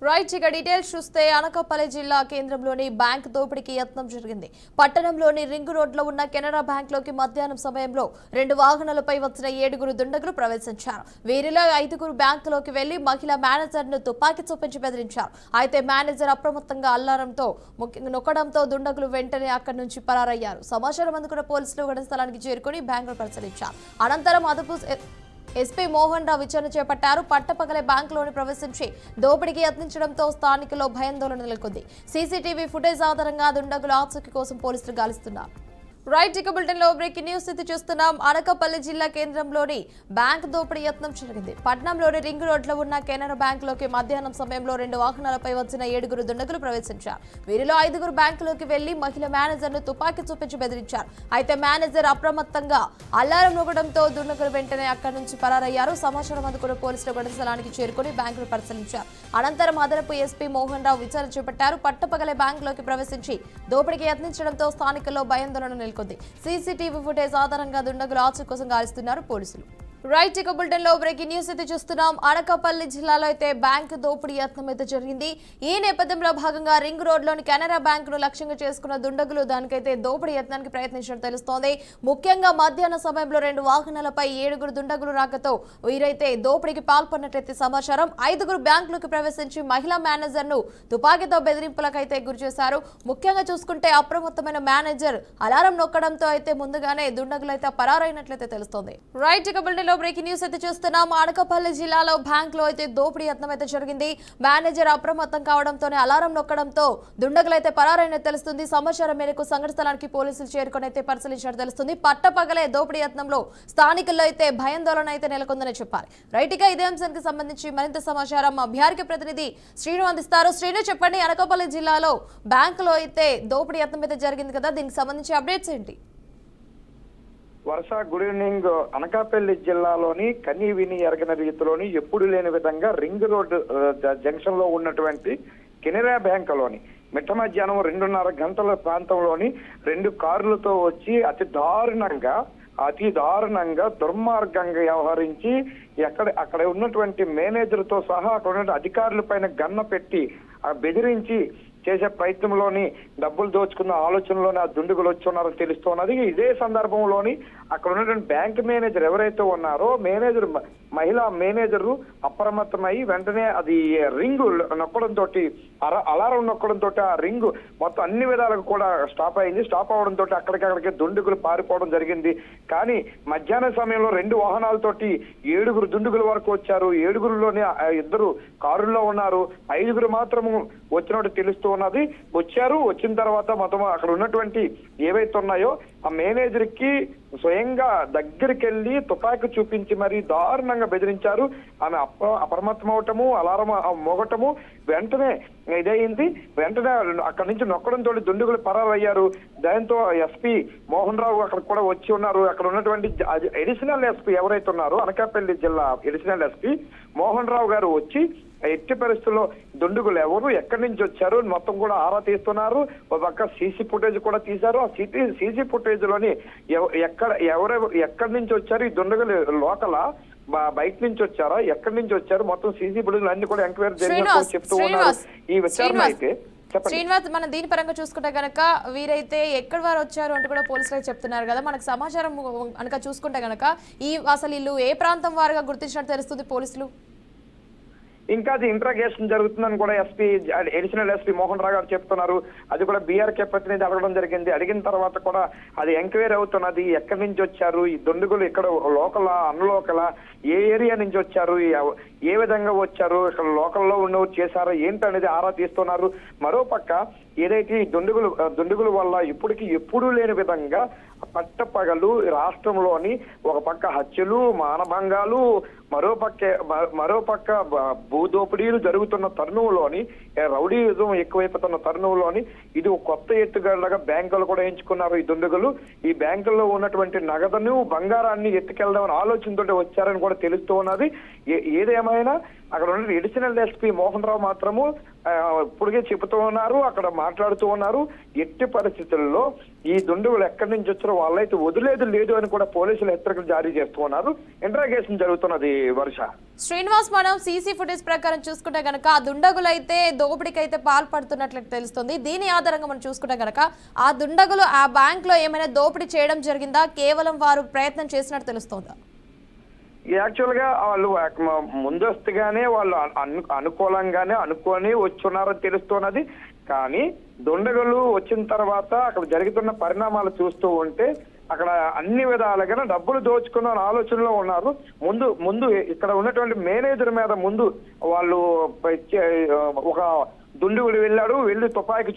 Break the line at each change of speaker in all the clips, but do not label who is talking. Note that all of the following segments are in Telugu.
రైట్ ఇక డీటెయిల్స్ చూస్తే అనకాపల్లి జిల్లా కేంద్రంలోని బ్యాంక్ దోపిడీకి యత్నం జరిగింది. పట్టణంలోని రింగ్ రోడ్లో ఉన్న కెనరా బ్యాంక్లోకి మధ్యాహ్నం సమయంలో 2 వాహనాలపై వచ్చిన 7 దుండగులు ప్రవేశించారు. వీరిలో 5 బ్యాంకులోకి వెళ్లి మహిళా మేనేజర్ను తుపాకీ చూపించి బెదిరించారు. అయితే మేనేజర్ అప్రమత్తంగా అల్లారంతో నొక్కడంతో దుండగులు వెంటనే అక్కడి నుంచి పరారయ్యారు. సమాచారం అందుకున్న పోలీసులు ఘటన స్థలానికి చేరుకుని బ్యాంకును పరిశీలించారు. అనంతరం అదుపు ఎస్పీ మోహన్ రావు విచారణ చేపట్టారు. పట్టపగలే బ్యాంకులోని ప్రవేశించి దోపిడీకి యత్నించడంతో స్థానికుల్లో భయాందోళన నెలకొంది. సీసీటీవీ ఫుటేజ్ ఆధారంగా దుండగుల ఆచూకీ కోసం పోలీసులు గాలిస్తున్నారు. రైట్ ఇక బులెటిన్ లో బ్రేకింగ్ న్యూస్ అయితే చూస్తున్నాం. అనకాపల్లి జిల్లా కేంద్రంలోని బ్యాంక్ దోపిడీ యత్నం జరిగింది. పట్నంలోని రింగ్ రోడ్లో ఉన్న కెనరా బ్యాంకులోకి మధ్యాహ్నం సమయంలో 2 వాహనాలపై వచ్చిన 7 దుండగులు ప్రవేశించారు. వీరిలో 5 బ్యాంకులోకి వెళ్లి మహిళా మేనేజర్ను తుపాకీ చూపించి బెదిరించారు. అయితే మేనేజర్ అప్రమత్తంగా అలారం మోగడంతో దుండగులు వెంటనే అక్కడి నుంచి పరారయ్యారు. సమాచారం అందుకున్న పోలీసులు ఘటన స్థలానికి చేరుకుని బ్యాంకును పరిశీలించారు. అనంతరం అదనపు ఎస్పీ మోహన్ రావు విచారణ చేపట్టారు. పట్టపగలే బ్యాంకులోకి ప్రవేశించి దోపిడీకి యత్నించడంతో స్థానికుల్లో భయాందోళన సీసీటీవీ ఫుటేజ్ ఆధారంగా దుండగులు ఆచూకీ కోసం గాలిస్తున్నారు పోలీసులు. రైట్ ఇక బులెటిన్ లో బ్రేకింగ్ న్యూస్ అయితే చూస్తున్నాం. అనకాపల్లి జిల్లాలో అయితే బ్యాంక్ దోపిడీ యత్నం అయితే జరిగింది. ఈ నేపథ్యంలో భాగంగా రింగ్ రోడ్ లోని కెనరా బ్యాంక్ ను లక్ష్యంగా చేసుకున్న దుండగులు దానికైతే దోపిడీ యత్నానికి ప్రయత్నించినట్టు తెలుస్తోంది. ముఖ్యంగా మధ్యాహ్న సమయంలో 2 వాహనాలపై 7 దుండగులు రాకతో వీరైతే దోపిడీకి పాల్పడినట్లయితే సమాచారం. 5 బ్యాంకులకు ప్రవేశించి మహిళా మేనేజర్ ను తుపాకీతో బెదిరింపులకైతే గురిచేశారు. ముఖ్యంగా చూసుకుంటే అప్రమత్తమైన మేనేజర్ అలారం నొక్కడంతో అయితే ముందుగానే దుండగులు అయితే పరారైనట్లయితే తెలుస్తోంది. రైట్ ఇక బులెటిన్ బ్రేకింగ్ న్యూస్ అయితే చూస్తున్నాం. అనకాపల్లి జిల్లాలో బ్యాంక్ లో అయితే దోపిడీ యత్నం అయితే జరిగింది. మేనేజర్ అప్రమత్తం కావడంతోనే అలారం నొక్కడంతో దుండగులు అయితే పరారైనట్టు తెలుస్తుంది. సమాచారం మేరకు సంఘటన స్థలానికి పోలీసులు చేరుకొని అయితే పరిశీలించినట్టు తెలుస్తుంది. పట్టపగలే దోపిడీ యత్నంలో స్థానికుల్లో అయితే భయాందోళన అయితే నెలకొందని చెప్పాలి. రైట్ గా ఇదే అంశానికి సంబంధించి మరింత సమాచారం మా బీఆర్కే ప్రతినిధి శ్రీను అందిస్తారు. శ్రీను చెప్పండి, అనకాపల్లి జిల్లాలో బ్యాంకులో అయితే దోపిడీ యత్నం అయితే జరిగింది కదా, దీనికి సంబంధించి అప్డేట్స్ ఏంటి?
వర్ష గుడ్ ఈవినింగ్. అనకాపల్లి జిల్లాలోని కనీ విని ఎరగని రీతిలోని ఎప్పుడు లేని విధంగా రింగ్ రోడ్ జంక్షన్ లో ఉన్నటువంటి కెనరా బ్యాంకులోని మిట్ట మధ్యాహ్నం 2:30 గంటల ప్రాంతంలోని 2 కార్లతో వచ్చి అతి దారుణంగా దుర్మార్గంగా వ్యవహరించి అక్కడ ఉన్నటువంటి మేనేజర్ తో సహా అక్కడ ఉన్న అధికారుల పైన గన్న పెట్టి బెదిరించి చేసే ప్రయత్నంలోని డబ్బులు దోచుకున్న ఆలోచనలోని ఆ దుండగులు వచ్చి ఉన్నారో తెలుస్తున్నది. ఇదే సందర్భంలోని అక్కడ ఉన్నటువంటి బ్యాంక్ మేనేజర్ ఎవరైతే ఉన్నారో మహిళా మేనేజరు అప్రమత్తమై వెంటనే అది రింగు నొక్కడంతో అలారం నొక్కడంతో ఆ రింగు మొత్తం అన్ని విధాలకు కూడా స్టాప్ అయింది. స్టాప్ అవడంతో అక్కడికి దుండగులు పారిపోవడం జరిగింది. కానీ మధ్యాహ్నం సమయంలో 2 వాహనాలతోటి 7 దుండగుల వరకు వచ్చారు. 7లోని 2 కారుల్లో ఉన్నారు. 5 మాత్రము వచ్చినట్టు తెలుస్తూ ఉన్నది. వచ్చిన తర్వాత మొత్తం అక్కడ ఉన్నటువంటి ఏవైతే ఉన్నాయో ఆ మేనేజర్ కి స్వయంగా దగ్గరికి వెళ్ళి తుపాకీ చూపించి మరి దారుణంగా బెదిరించారు. ఆమె అప్రమత్తం అవటము, అలారం మోగటము వెంటనే ఇదయింది. వెంటనే అక్కడి నుంచి నొక్కడంతో దుండగులు పరారయ్యారు. దాంతో ఎస్పీ మోహన్ రావు అక్కడ కూడా వచ్చి ఉన్నారు. అక్కడ ఉన్నటువంటి అడిషనల్ ఎస్పీ ఎవరైతే ఉన్నారో అనకాపల్లి జిల్లా అడిషనల్ ఎస్పీ మోహన్ రావు గారు వచ్చి ఎట్టి పరిస్థితుల్లో దుండగులు ఎవరు, ఎక్కడి నుంచి వచ్చారు మొత్తం కూడా ఆరా తీస్తున్నారు. ఒక పక్క సీసీ ఫుటేజ్ కూడా తీశారు. ఆ సీసీ ఫుటేజ్ లోని ఎక్కడి నుంచి వచ్చారు ఈ దుండగులు, లోకల బయట నుంచి వచ్చారా, ఎక్కడి నుంచి వచ్చారు, మొత్తం సీసీ ఫుటేజ్ అన్ని కూడా ఎంక్వైరీ జరిగినట్టు చెప్తూ ఉన్నారు. ఈ విచారణ అయితే
శ్రీనివాస్, మనం దీని పరంగా చూసుకుంటే గనక వీరైతే ఎక్కడి వారు వచ్చారు అంటూ కూడా పోలీసులు చెప్తున్నారు కదా, మనకు సమాచారం కనుక చూసుకుంటే గనక అసలు వీళ్ళు ఏ ప్రాంతం వారుగా గుర్తించినట్టు తెలుస్తుంది పోలీసులు?
ఇంకా అది ఇంట్రాగేషన్ జరుగుతుందని కూడా అడిషనల్ ఎస్పీ మోహన్ రావు గారు చెప్తున్నారు. అది కూడా బీఆర్కే ప్రతినిధి అడగడం జరిగింది. అడిగిన తర్వాత కూడా అది ఎంక్వైరీ అవుతున్నది. ఎక్కడి నుంచి వచ్చారు ఈ దుండగులు, ఇక్కడ లోకల్ అన్లోకల, ఏ ఏరియా నుంచి వచ్చారు, ఏ విధంగా వచ్చారు, ఇక్కడ లోకల్లో ఉన్న చేశారో ఏంటనేది ఆరా తీస్తున్నారు. మరోపక్క ఏదైతే ఈ దుండగుల వల్ల ఎప్పుడూ లేని విధంగా పట్టపగలు రాష్ట్రంలోని ఒక పక్క హత్యలు, మానభంగాలు, మరోపక్క భూదోపిడీలు జరుగుతున్న తరుణంలోని రౌడీయిజం ఎక్కువైపోతున్న తరుణంలోని ఇది ఒక కొత్త ఎత్తుగడగా బ్యాంకులు కూడా ఎంచుకున్నారు ఈ దుండగులు. ఈ బ్యాంకుల్లో ఉన్నటువంటి నగదును, బంగారాన్ని ఎత్తుకెళ్దామని ఆలోచనతో వచ్చారని కూడా తెలుస్తూ ఉన్నది. ఏదేమైనా అక్కడ ఉన్న అడిషనల్ ఎస్పీ మోహన్ రావు మాత్రము ఇప్పటికే చెబుతూ ఉన్నారు, అక్కడ మాట్లాడుతూ ఉన్నారు. ఎట్టి పరిస్థితుల్లో ఈ దుండగులు ఎక్కడి నుంచి వచ్చారో వాళ్ళైతే వదిలేదు లేదు అని కూడా పోలీసులు హెచ్చరికలు జారీ చేస్తూ ఉన్నారు. ఇంట్రాగేషన్ జరుగుతున్నది వర్ష.
శ్రీనివాస్, మనం సీసీ ఫుటేజ్ ప్రకారం చూసుకుంటే గనక ఆ దుండగులు అయితే దోపిడీకి అయితే పాల్పడుతున్నట్లు తెలుస్తుంది. దీని ఆధారంగా మనం చూసుకుంటే గనక ఆ దుండగులు ఆ బ్యాంక్ లో ఏమైనా దోపిడీ చేయడం జరిగిందా, కేవలం వారు ప్రయత్నం చేసినట్టు తెలుస్తోందా?
యాక్చువల్ గా వాళ్ళు ముందస్తుగానే వాళ్ళు అనుకూలంగానే అనుకొని వచ్చున్నారని తెలుస్తున్నది. కానీ దుండగులు వచ్చిన తర్వాత అక్కడ జరుగుతున్న పరిణామాలు చూస్తూ ఉంటే అక్కడ అన్ని విధాలుగా డబ్బులు దోచుకున్న ఆలోచనలో ఉన్నారు. ముందు ఇక్కడ ఉన్నటువంటి మేనేజర్ మీద ముందు వాళ్ళు ఒక దుండగుడు వెళ్ళి తుపాకీ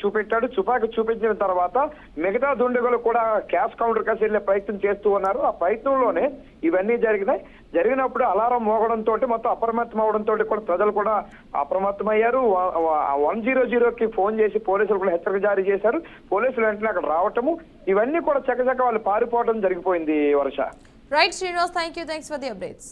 చూపించిన తర్వాత మిగతా దుండగులు కూడా క్యాష్ కౌంటర్ కాసి వెళ్లే ప్రయత్నం చేస్తూ ఉన్నారు. ఆ ప్రయత్నంలోనే ఇవన్నీ జరిగినప్పుడు అలారం మోగడంతో మొత్తం అప్రమత్తం అవడంతో కూడా ప్రజలు కూడా అప్రమత్తమయ్యారు. 100కి ఫోన్ చేసి పోలీసులు కూడా హెచ్చరిక జారీ చేశారు. పోలీసులు వెంటనే అక్కడ రావటము ఇవన్నీ కూడా చక్కచక్క వాళ్ళు పారిపోవడం జరిగిపోయింది Varsha.
Right Srinivas, thanks for the updates.